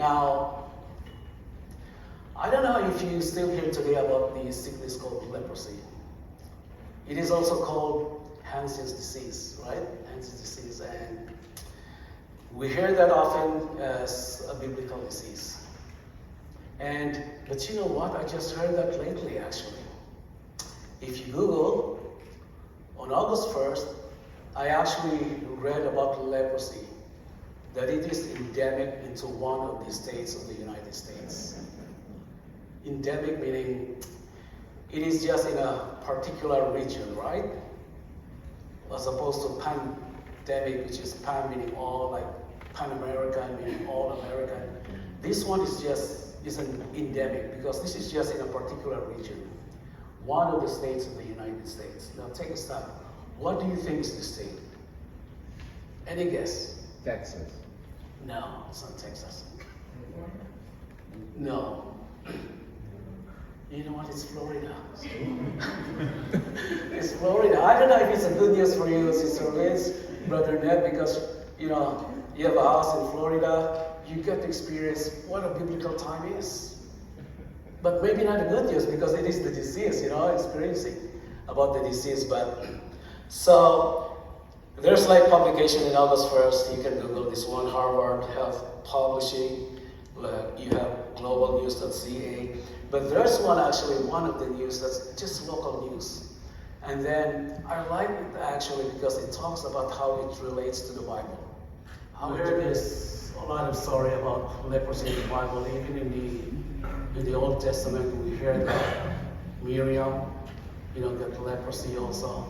Now, I don't know if you still hear today about the sickness called leprosy. It is also called Hansen's disease, right? Hansen's disease, and we hear that often as a biblical disease. But you know what? I just heard that lately, actually. If you Google, on August 1st, I actually read about leprosy, that it is endemic into one of the states of the United States. Endemic meaning it is just in a particular region, right? As opposed to pandemic, which is pan meaning all, like Pan-American meaning all American. This one is an endemic because this is just in a particular region. One of the states of the United States. Now take a step. What do you think is the state? Any guess? Texas. No, it's not Texas. No. You know what? It's Florida. It's Florida. I don't know if it's a good news for you, Sister Liz, Brother Ned, because you know you have a house in Florida. You get to experience what a biblical time is. But maybe not a good news because it is the disease, you know, experiencing about the disease. But so there's like publication in August 1st. You can Google this one, Harvard Health Publishing. You have globalnews.ca. But there's one actually, one of the news that's just local news. And then I like it actually because it talks about how it relates to the Bible. How there is a lot of story about leprosy in the Bible, even in the Old Testament we hear that Miriam, you know, got leprosy also.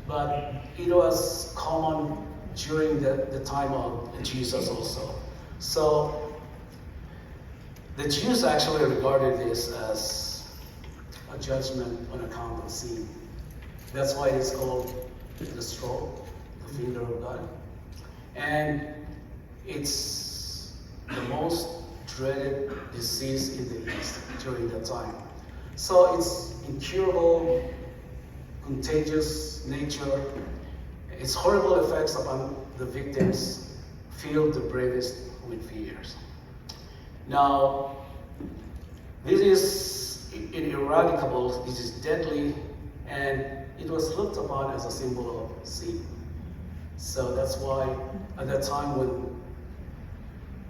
But it was common during the time of Jesus also. So the Jews actually regarded this as a judgment on account of sin. That's why it's called the stroke, the finger of God. And it's the most dreaded disease in the East during that time. So its incurable, contagious nature, its horrible effects upon the victims filled the bravest with fears. Now, this is ineradicable, this is deadly, and it was looked upon as a symbol of sin. So that's why at that time when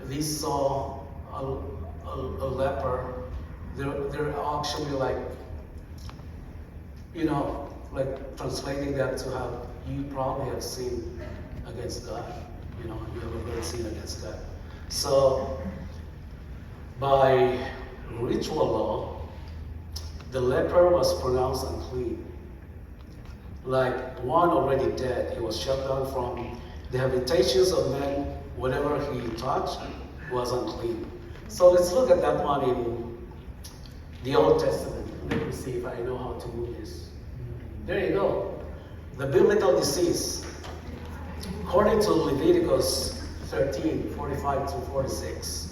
they saw a leper, they're actually like, you know, like translating that to have, you probably have sinned against God. You know, you have a great sin against God. So, by ritual law, the leper was pronounced unclean. Like one already dead, he was shut down from the habitations of men. Whatever he touched was unclean. So let's look at that one in the Old Testament. Let me see if I know how to move this. There you go. The biblical disease. According to Leviticus 13:45-46.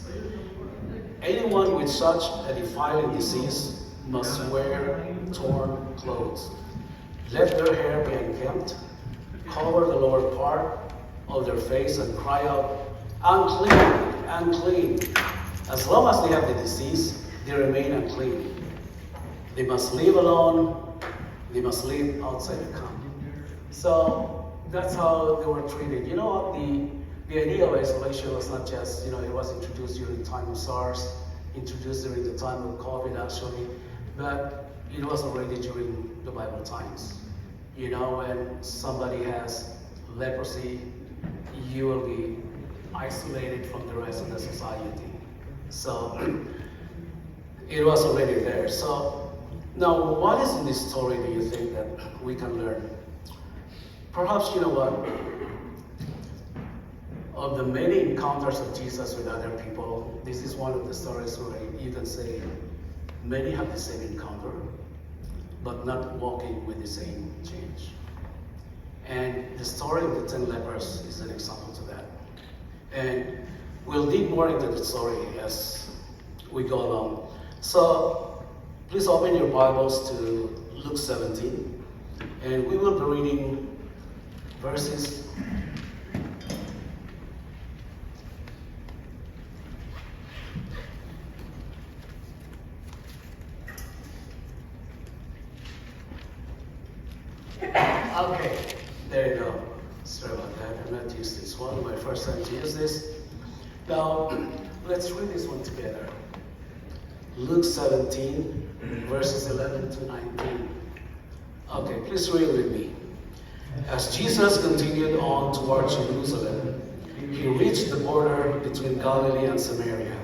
Anyone with such a defiling disease must wear torn clothes. Let their hair be unkempt, cover the lower part of their face, and cry out, unclean, unclean. As long as they have the disease, they remain unclean. They must live alone. They must live outside the camp. So that's how they were treated. You know what? The idea of isolation was not just, you know, it was introduced during the time of SARS, introduced during the time of COVID actually, but it was already during the Bible times. You know, when somebody has leprosy, you will be isolated from the rest of the society. So it was already there. So now, what is in this story do you think that we can learn? Perhaps, you know what? Of the many encounters of Jesus with other people, this is one of the stories where you can say many have the same encounter, but not walking with the same change. And the story of the 10 lepers is an example to that. And we'll dig more into the story as we go along. So please open your Bibles to Luke 17, and we will be reading verses 1 Okay, there you go. Sorry about that. I'm not used to this one. My first time to use this. Now, let's read this one together. Luke 17, verses 11 to 19. Okay, please read with me. As Jesus continued on toward Jerusalem, he reached the border between Galilee and Samaria.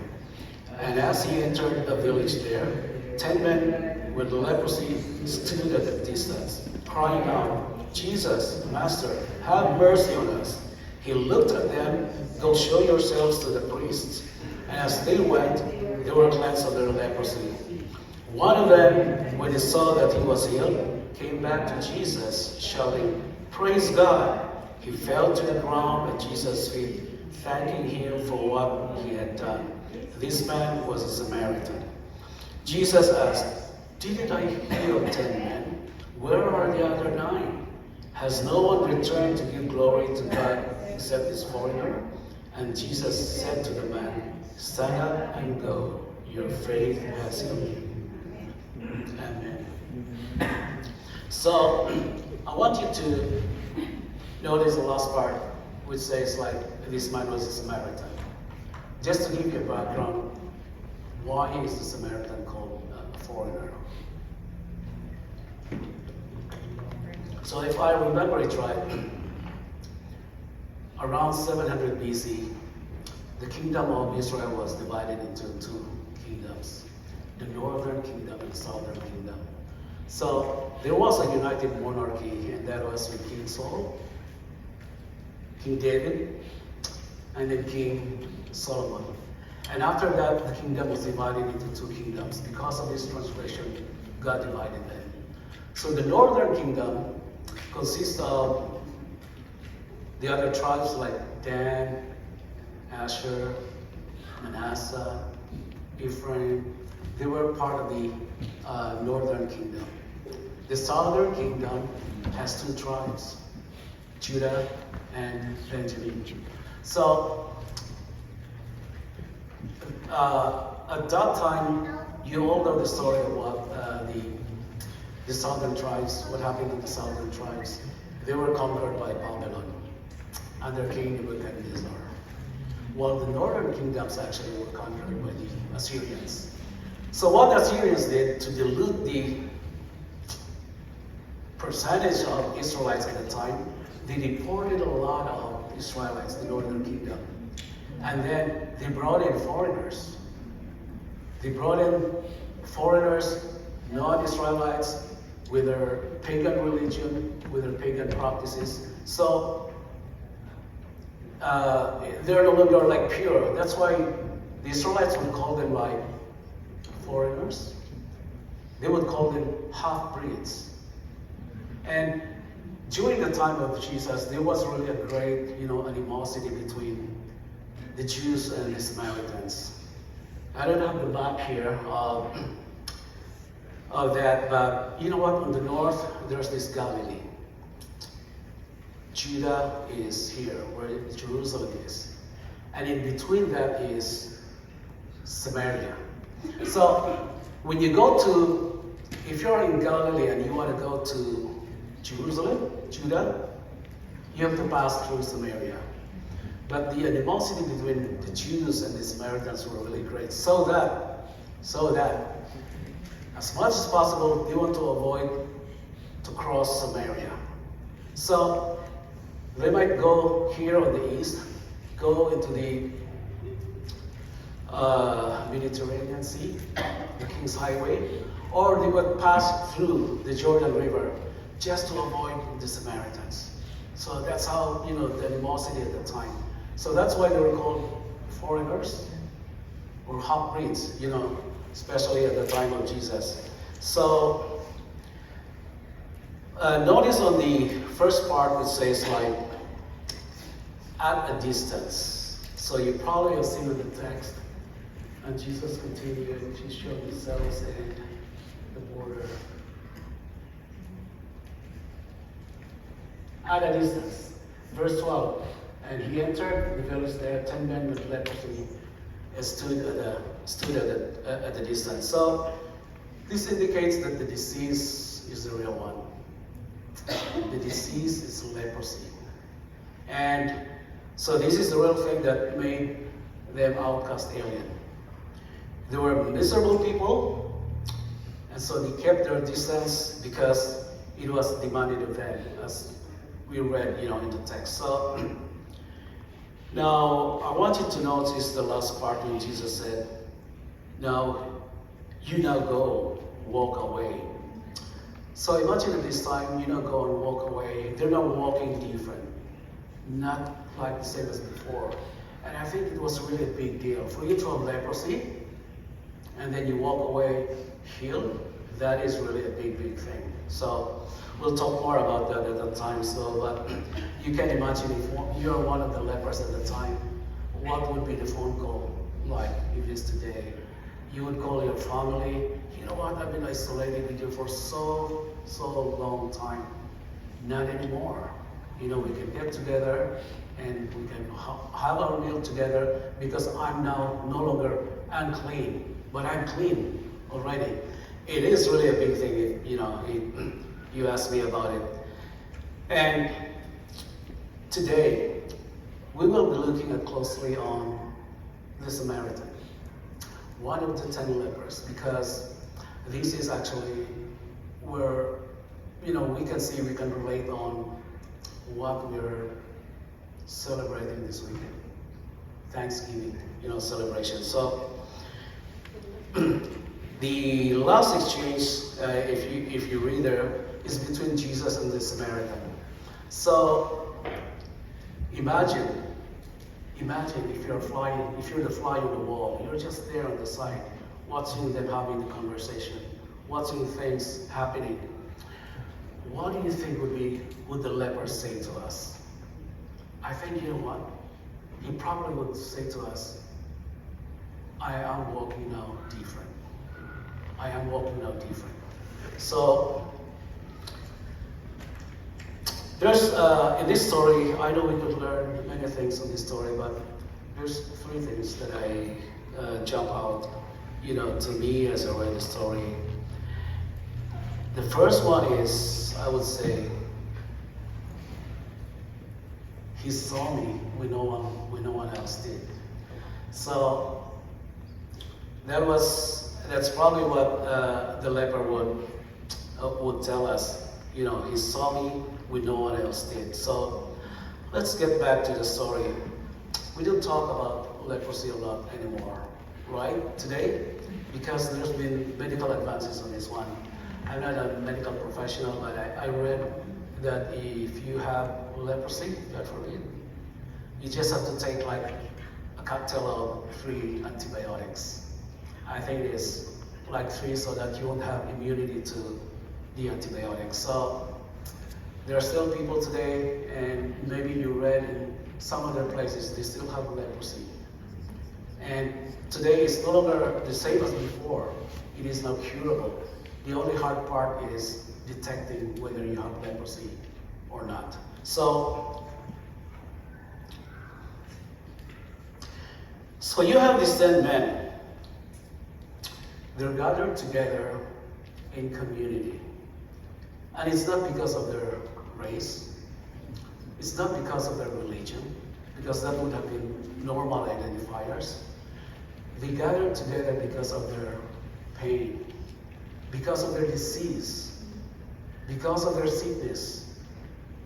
And as he entered a village there, 10 men with leprosy stood at a distance, crying out, Jesus, Master, have mercy on us. He looked at them, go show yourselves to the priests. And as they went, they were cleansed of their leprosy. One of them, when he saw that he was healed, came back to Jesus, shouting, Praise God! He fell to the ground at Jesus' feet, thanking him for what he had done. This man was a Samaritan. Jesus asked, Didn't I heal 10 men? Where are the other 9? Has no one returned to give glory to God except this foreigner? And Jesus said to the man, Stand up and go. Your faith has healed you. Amen. So, I want you to notice the last part, which says like, this man was a Samaritan. Just to give you a background, why is the Samaritan called a foreigner? So if I remember it right, around 700 BC, the kingdom of Israel was divided into 2 kingdoms, the northern kingdom and the southern kingdom. So there was a united monarchy, and that was with King Saul, King David, and then King Solomon. And after that, the kingdom was divided into 2 kingdoms. Because of this transgression, God divided them. So the northern kingdom consists of the other tribes like Dan, Asher, Manasseh, Ephraim. They were part of the northern kingdom. The southern kingdom has 2 tribes, Judah and Benjamin. So at that time, you all know the story of what the southern tribes, what happened to the southern tribes. They were conquered by Babylon under King Nebuchadnezzar. While the northern kingdoms actually were conquered by the Assyrians. So what the Assyrians did to dilute the percentage of Israelites at the time, they deported a lot of Israelites, the northern kingdom. And then they brought in foreigners. They brought in foreigners, non-Israelites, with their pagan religion, with their pagan practices. So they're no longer like pure. That's why the Israelites would call them like foreigners. They would call them half-breeds. And during the time of Jesus, there was really a great, animosity between the Jews and the Samaritans. I don't have the map here of that, but you know what? On the north, there's this Galilee. Judah is here, where Jerusalem is. And in between that is Samaria. So when you go to, if you're in Galilee and you want to go to Jerusalem, Judah, you have to pass through Samaria. But the animosity between the Jews and the Samaritans were really great. So that as much as possible, they want to avoid to cross Samaria. So they might go here on the east, go into the Mediterranean Sea, the King's Highway, or they would pass through the Jordan River just to avoid the Samaritans. So that's how, the animosity at the time. So that's why they were called foreigners or half-breeds, especially at the time of Jesus. So notice on the first part it says like, at a distance. So you probably have seen in the text, and Jesus continued to show themselves in the border. At a distance. Verse 12. And he entered the village there, 10 men with leprosy stood at the distance. So this indicates that the disease is the real one. The disease is leprosy. And so this is the real thing that made them outcast alien. They were miserable people, and so they kept their distance because it was demanded of them, as we read, in the text. So now I want you to notice the last part when Jesus said, "Now you now go, walk away." So imagine at this time, go and walk away. They're not walking different, not like the same as before. And I think it was really a big deal for you to have leprosy, and then you walk away healed. That is really a big, big thing. So we'll talk more about that at that time. So, but you can imagine if you're one of the lepers at the time, what would be the phone call like if it's today? You would call your family. You know what? I've been isolated with you for so long time. Not anymore. We can get together and we can have our meal together because I'm now no longer unclean, but I'm clean already. It is really a big thing if, you ask me about it. And today, we will be looking at closely on the Samaritan, one of the 10 lepers, because this is actually where, we can relate on what we're celebrating this weekend. Thanksgiving, celebration. So, the last exchange, if you read there, is between Jesus and the Samaritan. So, imagine if you're the fly on the wall, you're just there on the side, watching them having the conversation, watching things happening. What do you think would the leper say to us? I think, you know what? He probably would say to us, I am walking now different. I am walking now different. So, there's, in this story, I know we could learn many things from this story, but there's 3 things that I jump out, to me as I read the story. The first one is, I would say, he saw me when no one else did. So that's probably what the leper would tell us. He saw me when no one else did. So let's get back to the story. We don't talk about leprosy a lot anymore, right? Today, because there's been medical advances on this one. I'm not a medical professional, but I read that if you have leprosy, God forbid, you just have to take like a cocktail of 3 antibiotics. I think it's like 3 so that you won't have immunity to the antibiotics. So there are still people today, and maybe you read in some other places, they still have leprosy. And today it's no longer the same as before. It is now curable. The only hard part is detecting whether you have leprosy or not. So you have these 10 men. They're gathered together in community. And it's not because of their race. It's not because of their religion, because that would have been normal identifiers. They gathered together because of their pain, because of their disease, because of their sickness,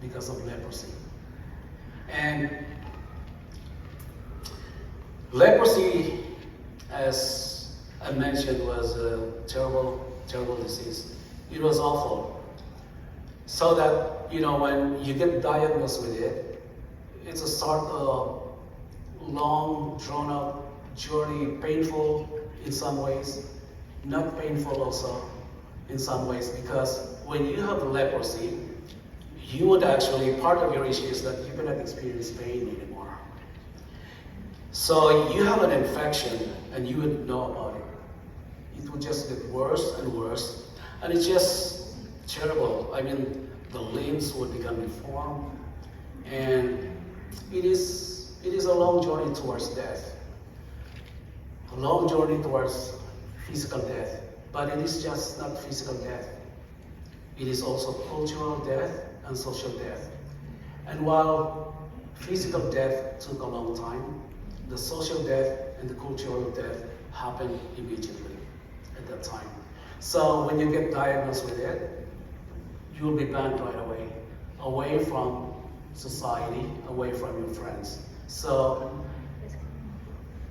because of leprosy. And leprosy, as I mentioned, was a terrible, terrible disease. It was awful. So that, when you get diagnosed with it, it's a sort of long, drawn-out journey, painful in some ways, not painful also in some ways, because when you have leprosy, you would actually, part of your issue is that you cannot experience pain anymore. So you have an infection and you would know about it. It would just get worse and worse, and it's just terrible. I mean, the limbs would become deformed, and it is a long journey towards death. A long journey towards physical death. But it is just not physical death. it is also cultural death and social death. And while physical death took a long time, the social death and the cultural death happened immediately at that time. So when you get diagnosed with it, you will be banned right away from society, away from your friends. So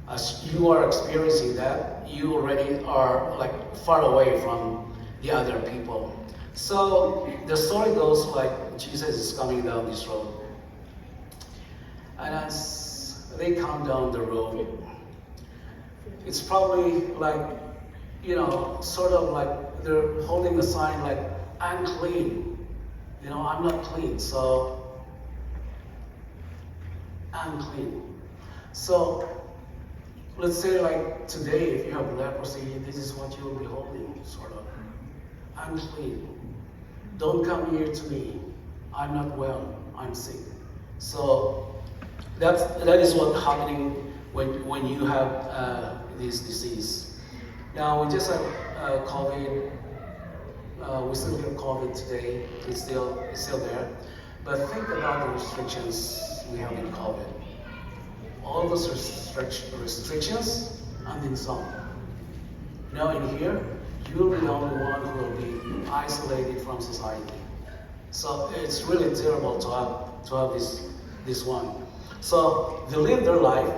as you are experiencing that, you already are like far away from the other people. So the story goes like Jesus is coming down this road. And as they come down the road, it's probably like, sort of like they're holding a sign like, I'm clean. I'm not clean, so I'm clean. So let's say like today, if you have leprosy, this is what you will be holding, sort of. I'm clean. Don't come near to me. I'm not well. I'm sick. So that is what's happening when you have this disease. Now we just have COVID. We still have COVID today. It's still there. But think about the restrictions we have in COVID. All those restrictions, and then some. Now in here, you will be the only one who will be isolated from society. So it's really terrible to have this one. So they live their life.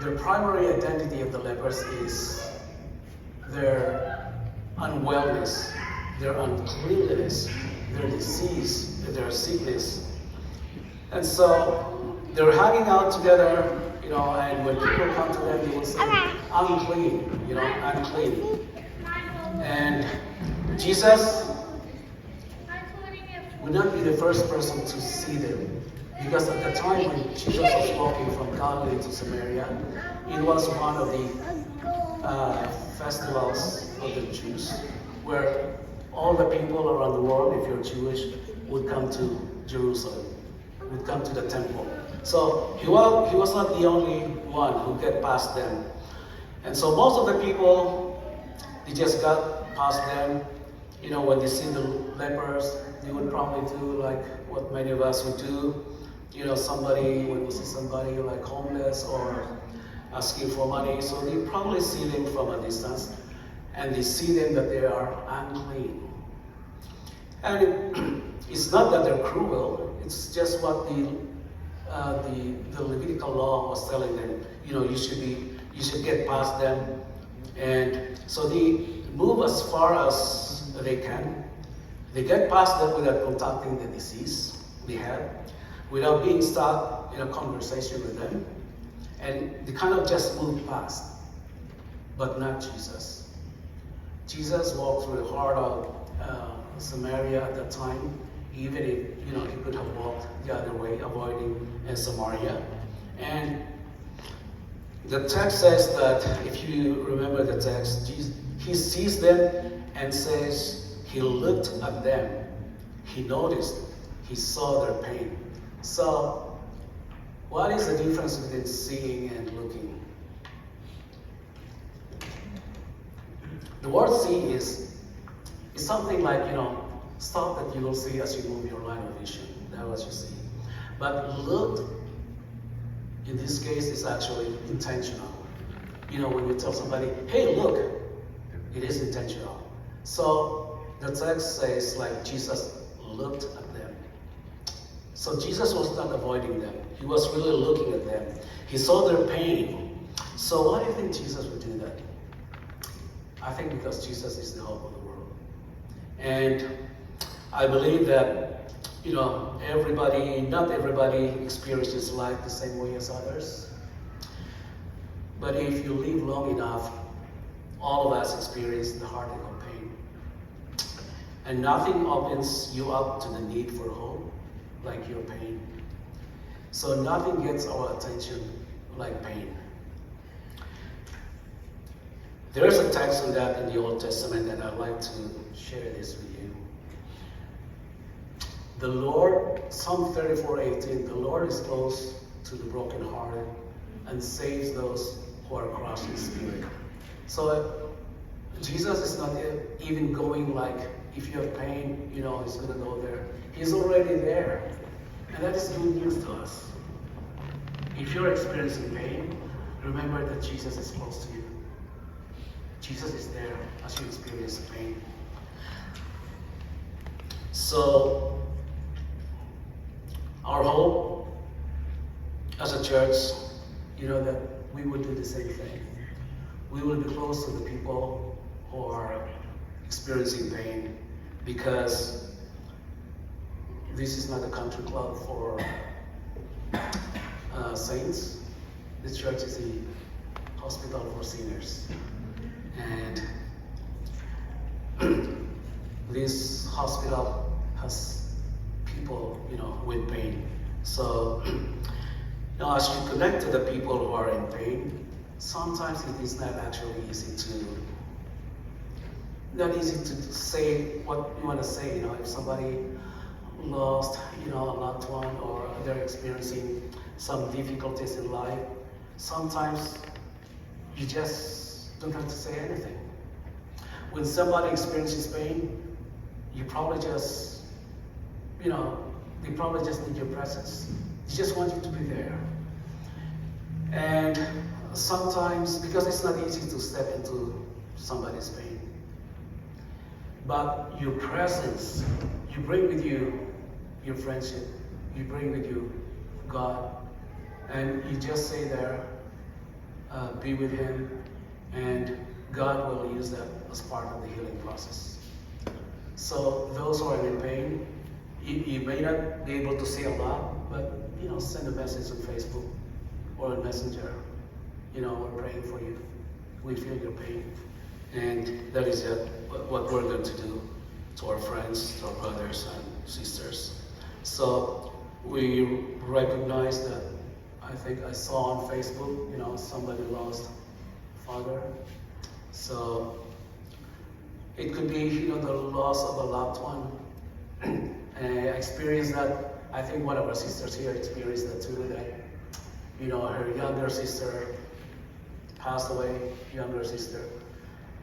Their primary identity of the lepers is their unwellness, their uncleanliness, their disease, their sickness. And so they're hanging out together, and when people come to them, they will say, unclean, unclean. And Jesus would not be the first person to see them. Because at the time when Jesus was walking from Galilee to Samaria, it was one of the festivals of the Jews, where all the people around the world, if you're Jewish, would come to Jerusalem, would come to the temple. So he was not the only one who get past them. And so most of the people, they just got past them. When they see the lepers, they would probably do like what many of us would do. When we see somebody like homeless or asking for money, so they probably see them from a distance, and they see them that they are unclean. And it's not that they're cruel; it's just what the Levitical law was telling them. You should get past them, and so they move as far as they can. They get past them without contacting the disease they had, without being stuck in a conversation with them, and they kind of just move past. But not Jesus. Jesus walked through the heart of Samaria at that time, even if he could have walked the other way, avoiding Samaria. And the text says that, if you remember the text, he sees them and says he looked at them, he noticed, he saw their pain. So, what is the difference between seeing and looking? The word see is something like, stuff that you will see as you move your line of vision. That's what you see. But look, in this case, is actually intentional. When you tell somebody, hey, look, it is intentional. So the text says, like, Jesus looked at them. So Jesus was not avoiding them. He was really looking at them. He saw their pain. So why do you think Jesus would do that? I think because Jesus is the hope of the world. And I believe that, not everybody experiences life the same way as others. But if you live long enough, all of us experience the heartache of pain. And nothing opens you up to the need for hope like your pain. So nothing gets our attention like pain. There is a text on that in the Old Testament, and I'd like to share this with you. The Lord, Psalm 34:18, the Lord is close to the brokenhearted and saves those who are crushed in spirit. So Jesus is not even going like if you have pain, you know, he's going to go there. He's already there. And that is good news to us. If you're experiencing pain, remember that Jesus is close to you. Jesus is there as you experience pain. So, our hope as a church, you know, that we would do the same thing. We will be close to the people who are experiencing pain, because this is not a country club for saints. The church is a hospital for sinners. And this hospital has people, you know, with pain. So, you know, as you connect to the people who are in pain, sometimes it is not actually not easy to say what you want to say. You know, if somebody lost, you know, a loved one, or they're experiencing some difficulties in life, sometimes you just don't have to say anything. When somebody experiences pain, you probably just, you know, they probably just need your presence. They just want you to be there. And sometimes, because it's not easy to step into somebody's pain, but your presence, you bring with you your friendship, you bring with you God, and you just stay there, be with Him, and God will use that as part of the healing process. So those who are in pain, you may not be able to say a lot, but, you know, send a message on Facebook or a messenger. You know, we're praying for you. We feel your pain. And that is what we're going to do to our friends, to our brothers and sisters. So we recognize that, I think I saw on Facebook, you know, somebody lost a father. So it could be, you know, the loss of a loved one. And I experienced that. I think one of our sisters here experienced that too, that, you know, her younger sister passed away, younger sister,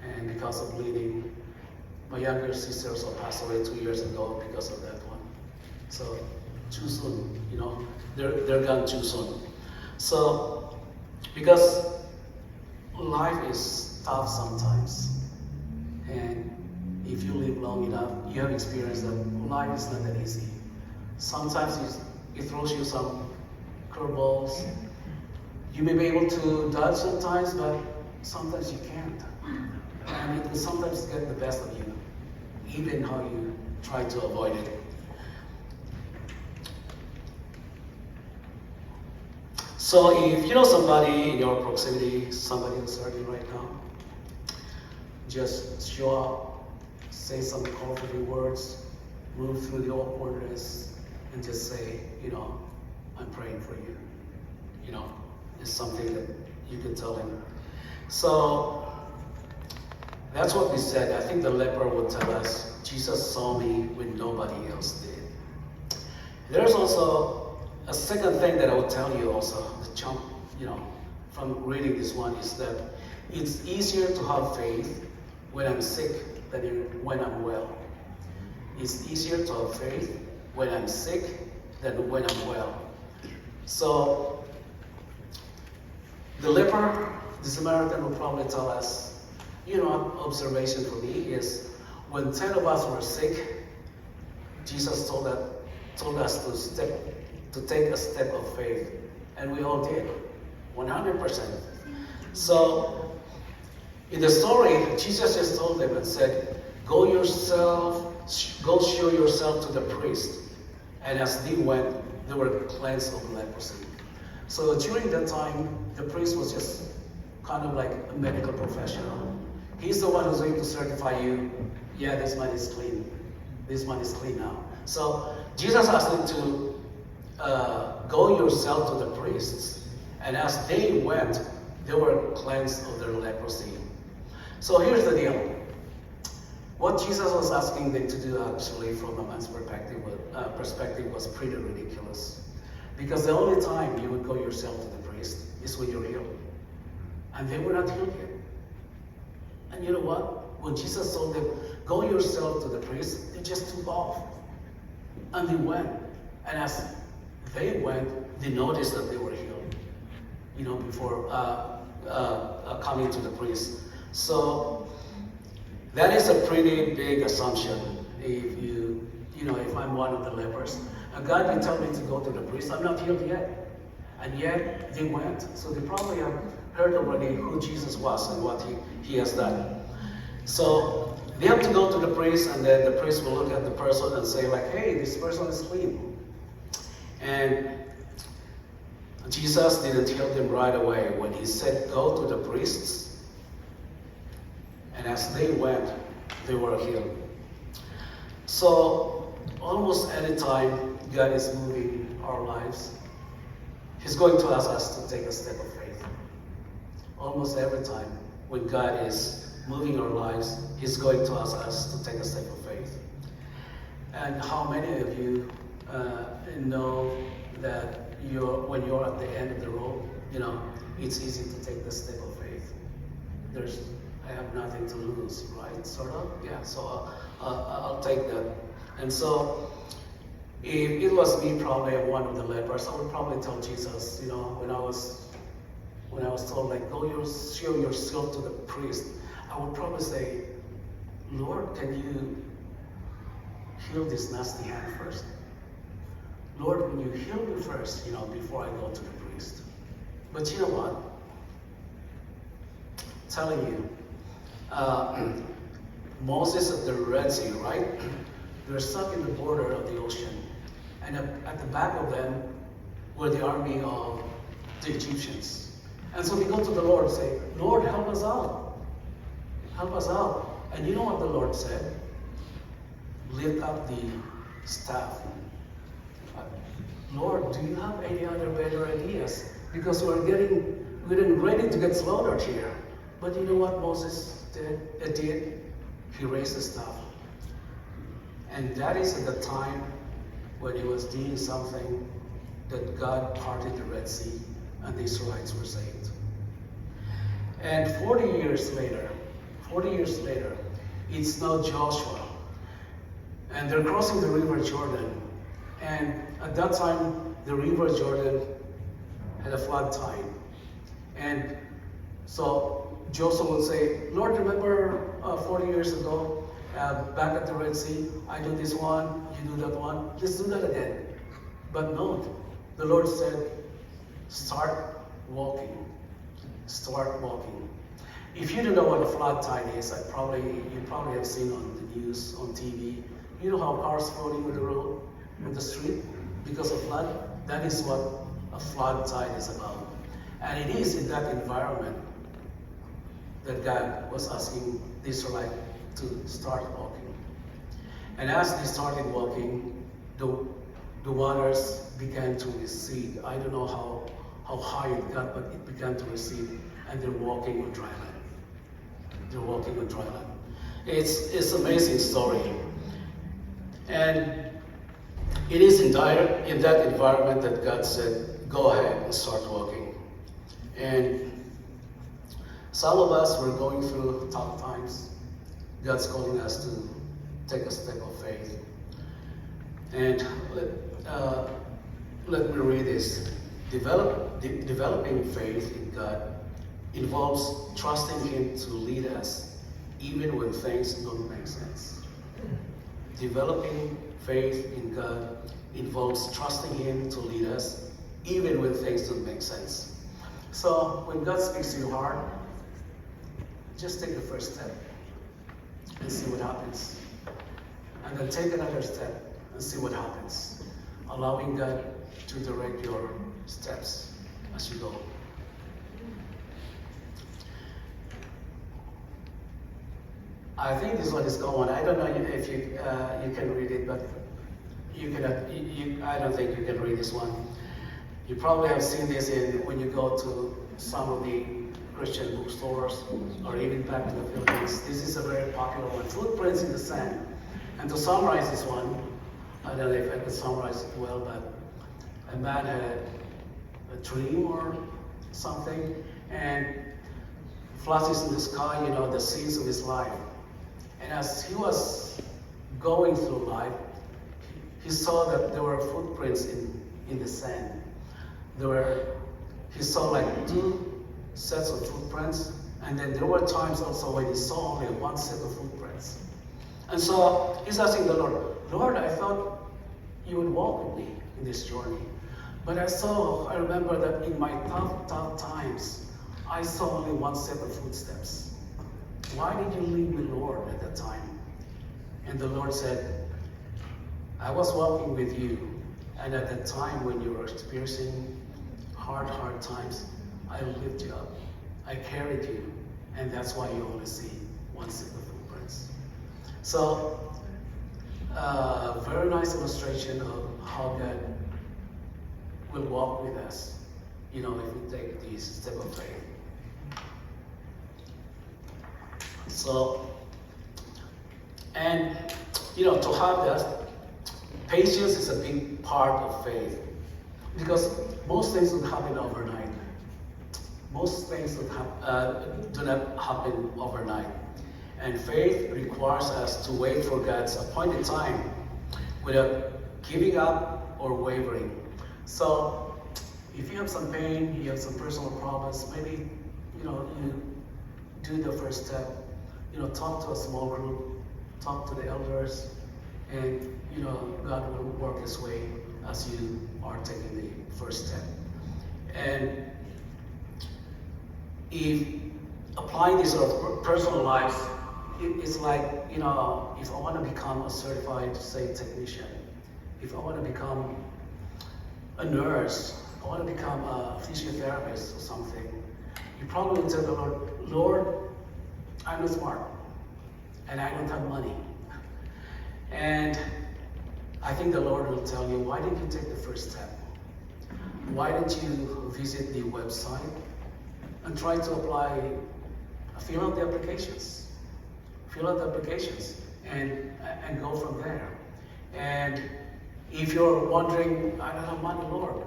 and because of bleeding. My younger sister also passed away 2 years ago because of that one. So too soon, you know, they're gone too soon. So, because life is tough sometimes, and if you live long enough, you have experienced that life is not that easy. Sometimes it throws you some curveballs. You may be able to dodge sometimes, but sometimes you can't. And it will sometimes get the best of you, even how you try to avoid it. So if you know somebody in your proximity, somebody who's hurting right now, just show up, say some comforting words, move through the awkwardness, and just say, you know, I'm praying for you. You know, it's something that you can tell him. So that's what we said. I think the leper would tell us, Jesus saw me when nobody else did. There's also a second thing that I would tell you also, you know, from reading this one, is that it's easier to have faith when I'm sick than when I'm well. It's easier to have faith when I'm sick than when I'm well. So the leper, the Samaritan, will probably tell us, you know, observation for me is when 10 of us were sick, Jesus told us to take a step of faith, and we all did, 100%. So in the story, Jesus just told them and said, go show yourself to the priest. And as they went, they were cleansed of leprosy. So during that time, the priest was just kind of like a medical professional. He's the one who's going to certify you, yeah, this man is clean. This man is clean now. So Jesus asked them to go yourself to the priests. And as they went, they were cleansed of their leprosy. So here's the deal. What Jesus was asking them to do, actually, from a man's perspective was pretty ridiculous. Because the only time you would go yourself to the priest is when you're healed. And they were not healed yet. And you know what? when Jesus told them, go yourself to the priest, they just took off. And they went. And as they went, they noticed that they were healed, before coming to the priest. So that is a pretty big assumption. If I'm one of the lepers, and God didn't tell me to go to the priest, I'm not healed yet. And yet they went. So they probably have heard already who Jesus was and what he has done. So they have to go to the priest, and then the priest will look at the person and say like, hey, this person is clean. And Jesus didn't heal them right away. When he said, go to the priests, and as they went, they were healed. So almost any time God is moving our lives, He's going to ask us to take a step of faith. Almost every time when God is moving our lives, He's going to ask us to take a step of faith. And how many of you know that when you're at the end of the road, it's easy to take the step of faith. I have nothing to lose, right? Sort of, yeah. So I'll take that. And so, if it was me, probably one of the lepers, I would probably tell Jesus, when I was told like, go show yourself to the priest, I would probably say, Lord, can you heal this nasty hand first? Lord, can you heal me first, before I go to the priest? But you know what? I'm telling you, Moses at the Red Sea, right? They're stuck in the border of the ocean. And at the back of them were the army of the Egyptians. And so they go to the Lord and say, Lord, help us out. Help us out. And you know what the Lord said? Lift up the staff. Lord, do you have any other better ideas? Because we're getting ready to get slaughtered here. But you know what Moses did? He raised the staff. And that is at the time when he was doing something that God parted the Red Sea and the Israelites were saved. And 40 years later, it's now Joshua. And they're crossing the river Jordan. And at that time, the river Jordan had a flood tide. And so Joshua would say, Lord, remember 40 years ago, back at the Red Sea, I do this one, you do that one, let's do that again. But no, the Lord said, start walking. Start walking. If you don't know what a flood tide is, you probably have seen on the news, on TV. You know how cars floating on the road, on the street, because of flood? That is what a flood tide is about. And it is in that environment that God was asking the Israelites to start walking. And as they started walking, the waters began to recede. I don't know how high it got, but it began to recede, and they're walking on dry land. They're walking on dry land. It's an amazing story. And it is in that environment that God said, go ahead and start walking. And some of us were going through tough times. God's calling us to take a step of faith. And let me read this. Developing faith in God involves trusting Him to lead us even when things don't make sense. Developing faith in God involves trusting Him to lead us even when things don't make sense. So when God speaks to your heart, just take the first step and see what happens. And then take another step and see what happens. Allowing God to direct your steps as you go. I think this one is common. I don't know if you can read it, but I don't think you can read this one. You probably have seen this when you go to some of the Christian bookstores or even back to the Philippines. This is a very popular one. Footprints in the sand. And to summarize this one, I don't know if I could summarize it well, but a man had a dream or something, and flashes in the sky, the scenes of his life. And as he was going through life, he saw that there were footprints in the sand. He saw like two sets of footprints, and then there were times also when he saw only one set of footprints. And so he's asking the Lord, Lord, I thought you would walk with me in this journey. But I remember that in my tough times, I saw only one set of footsteps. Why did you leave me, Lord, at that time? And the Lord said, I was walking with you, and at that time when you were experiencing hard times, I lifted you up. I carried you, and that's why you only see one set of footprints. So, very nice illustration of how God will walk with us, if we take this step of faith. So, and to have that, patience is a big part of faith, because most things don't happen overnight. Most things do not happen overnight. And faith requires us to wait for God's appointed time without giving up or wavering. So, if you have some pain, you have some personal problems, maybe, you do the first step. Talk to a small group, talk to the elders, and, God will work His way as you are taking the first step. And if applying this sort of personal life, it's like, if I want to become a certified, say, technician, if I want to become a nurse, I want to become a physiotherapist or something, you probably will tell the Lord, Lord, I'm not smart, and I don't have money. And I think the Lord will tell you, why didn't you take the first step? Why didn't you visit the website and try to apply, fill out the applications, and go from there. And if you're wondering, I don't have money, Lord,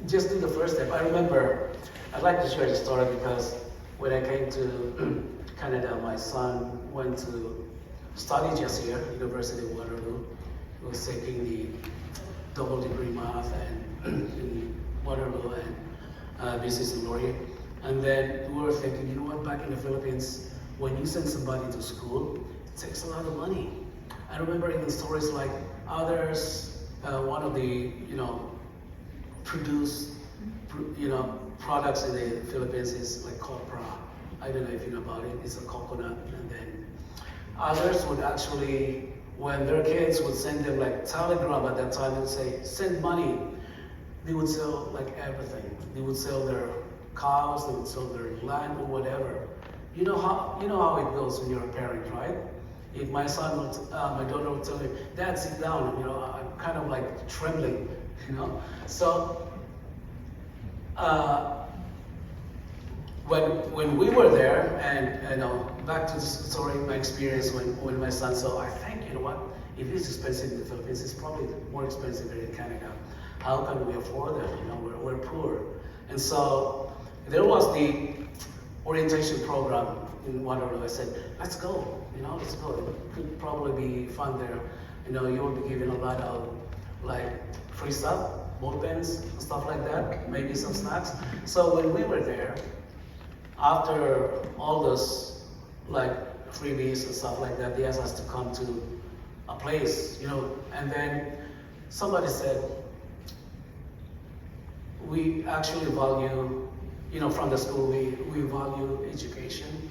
just do the first step. I remember, I'd like to share the story because when I came to Canada, my son went to study just here, University of Waterloo. He was taking the double degree math and in Waterloo and business and lawyer. And then we were thinking, back in the Philippines, when you send somebody to school, it takes a lot of money. I remember even stories like others, one of the, products in the Philippines is like copra. I don't know if you know about it. It's a coconut. And then others would actually, when their kids would send them like telegram at that time and say, send money, they would sell like everything. They would sell their cows, they would sell their land or whatever. You know how it goes when you're a parent, right? If my daughter would tell me, Dad, sit down, I'm kind of like trembling, So, when we were there, and back to the story, my experience when my son saw, I think, if it's expensive in the Philippines, it's probably more expensive here in Canada. How can we afford that? We're poor. And so there was the orientation program in Waterloo. I said, let's go, let's go. It could probably be fun there. You will be given a lot of like free stuff, ball pens, stuff like that, maybe some snacks. So when we were there, after all those like freebies and stuff like that, they asked us to come to a place, and then somebody said, we actually value, from the school, we value education.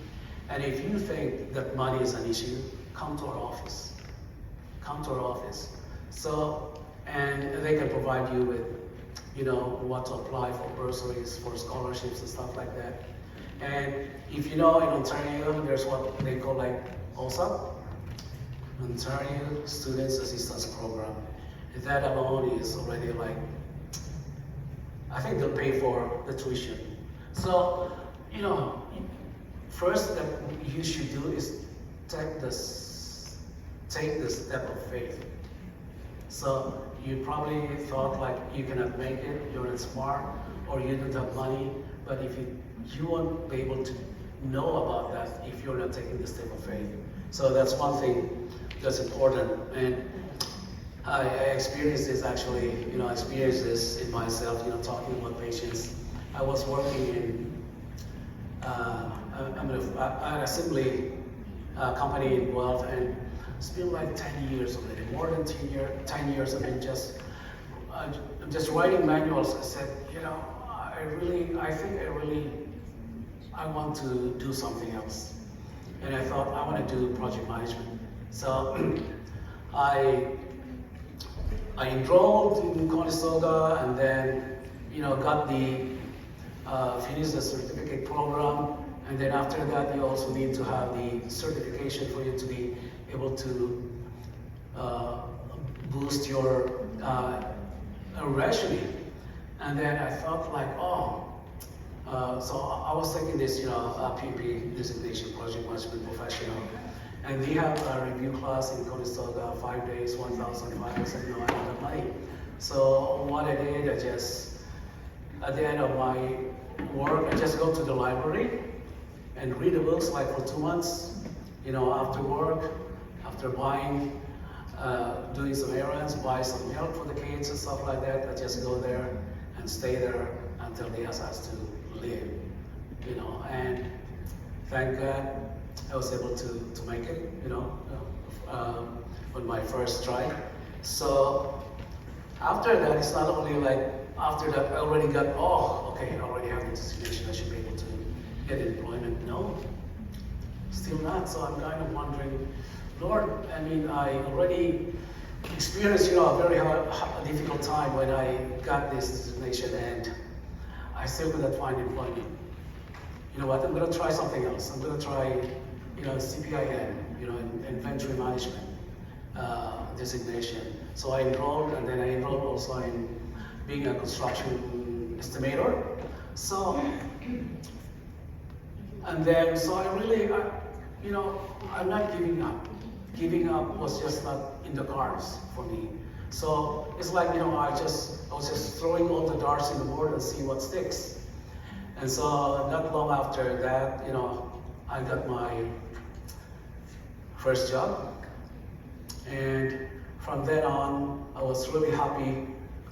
And if you think that money is an issue, come to our office. Come to our office. So, and they can provide you with, what to apply for bursaries, for scholarships and stuff like that. And if in Ontario, there's what they call like OSAP, Ontario Students Assistance Program. That alone is already like, I think they'll pay for the tuition. So, first that you should do is take the step of faith. So you probably thought like you cannot make it, you're not smart, or you don't have money, but if you won't be able to know about that if you're not taking the step of faith. So that's one thing that's important. And I experienced this actually, I experienced this in myself, talking about patients. I was working in an assembly company in Guelph, and it's been like 10 years already, more than 10 years I've been just writing manuals. I said, I want to do something else. And I thought, I want to do project management. So I enrolled in Conestoga, and then, got finished the certificate program. And then after that, you also need to have the certification for you to be able to boost your resume. And then I thought like, so I was taking this, PMP designation, project management professional, and they have a review class in Conestoga, 5 days, 1,500. I said, no, I don't have money. So what I did, at the end of my work, I just go to the library and read the books like for 2 months, after work, after buying, doing some errands, buy some milk for the kids and stuff like that. I just go there and stay there until they ask us to leave, and thank God I was able to make it, on my first try. So after that, it's not only like, after that, I already got, I already have the designation, I should be able to get employment. No, still not. So I'm kind of wondering, Lord, I already experienced, a very difficult time when I got this designation, and I still couldn't find employment. You know what? I'm going to try something else. I'm going to try, CPIN, inventory management designation. So I enrolled, and then I enrolled also in being a construction estimator. So, and then, so I'm not giving up. Giving up was just not in the cards for me. So it's like, I was just throwing all the darts in the board and see what sticks. And so not long after that, I got my first job. And from then on, I was really happy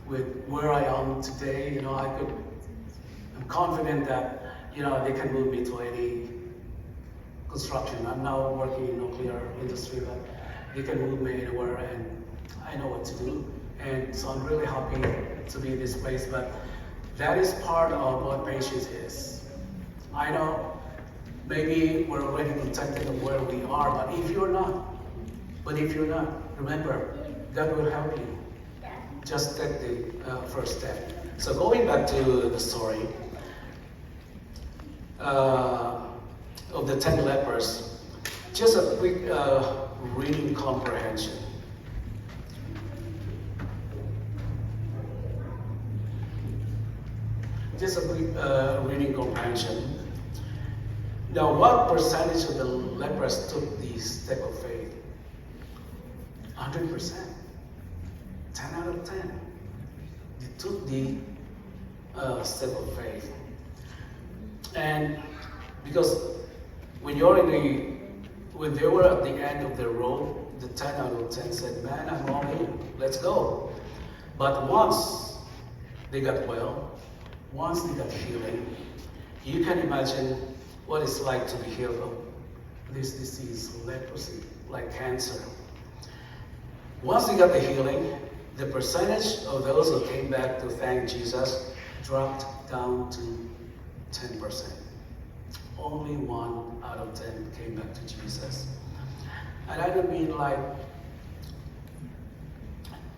with where I am today. I'm confident that, they can move me to any construction. I'm now working in nuclear industry, but they can move me anywhere, and I know what to do. And so I'm really happy to be in this place, but that is part of what patience is. I know maybe we're already contented of where we are, but if you're not, remember, God will help you. Just take the first step. So going back to the story of the 10 lepers, just a quick reading comprehension. Just a quick reading comprehension. Now, what percentage of the lepers took the step of faith? 100%. 10 out of 10. They took the step of faith. And because when they were at the end of the road, the 10 out of 10 said, man, I'm all in, let's go. But once they got well, once they got healing, you can imagine what it's like to be healed of this disease, leprosy, like cancer. Once they got the healing, the percentage of those who came back to thank Jesus dropped down to 10%. Only 1 out of 10 came back to Jesus. And I don't mean like,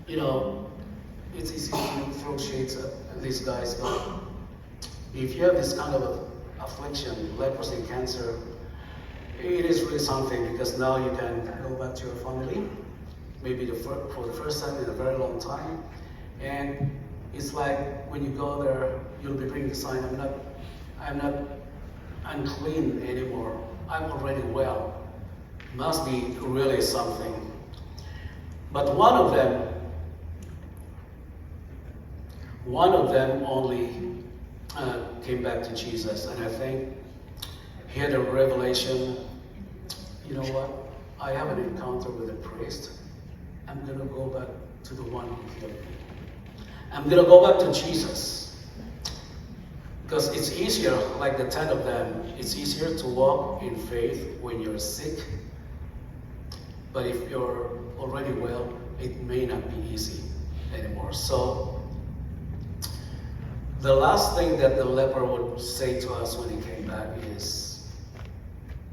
it's easy to throw shades at these guys, but if you have this kind of affliction, leprosy, cancer, it is really something, because now you can go back to your family, maybe for the first time in a very long time. And it's like when you go there, you'll be bringing the sign, I'm not unclean anymore. I'm already well. Must be really something. But one of them only came back to Jesus, and I think he had a revelation. You know what? I have an encounter with a priest. I'm going to go back to the one who healed me. I'm going to go back to Jesus. Because it's easier, like the 10 of them, it's easier to walk in faith when you're sick. But if you're already well, it may not be easy anymore. So, the last thing that the leper would say to us when he came back is,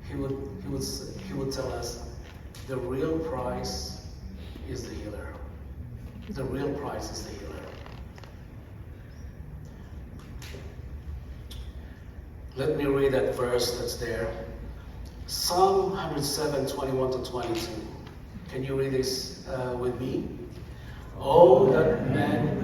he would tell us, the real price is the healer. The real price is the healer. Let me read that verse that's there. Psalm 107, 21 to 22. Can you read this with me? Oh, that men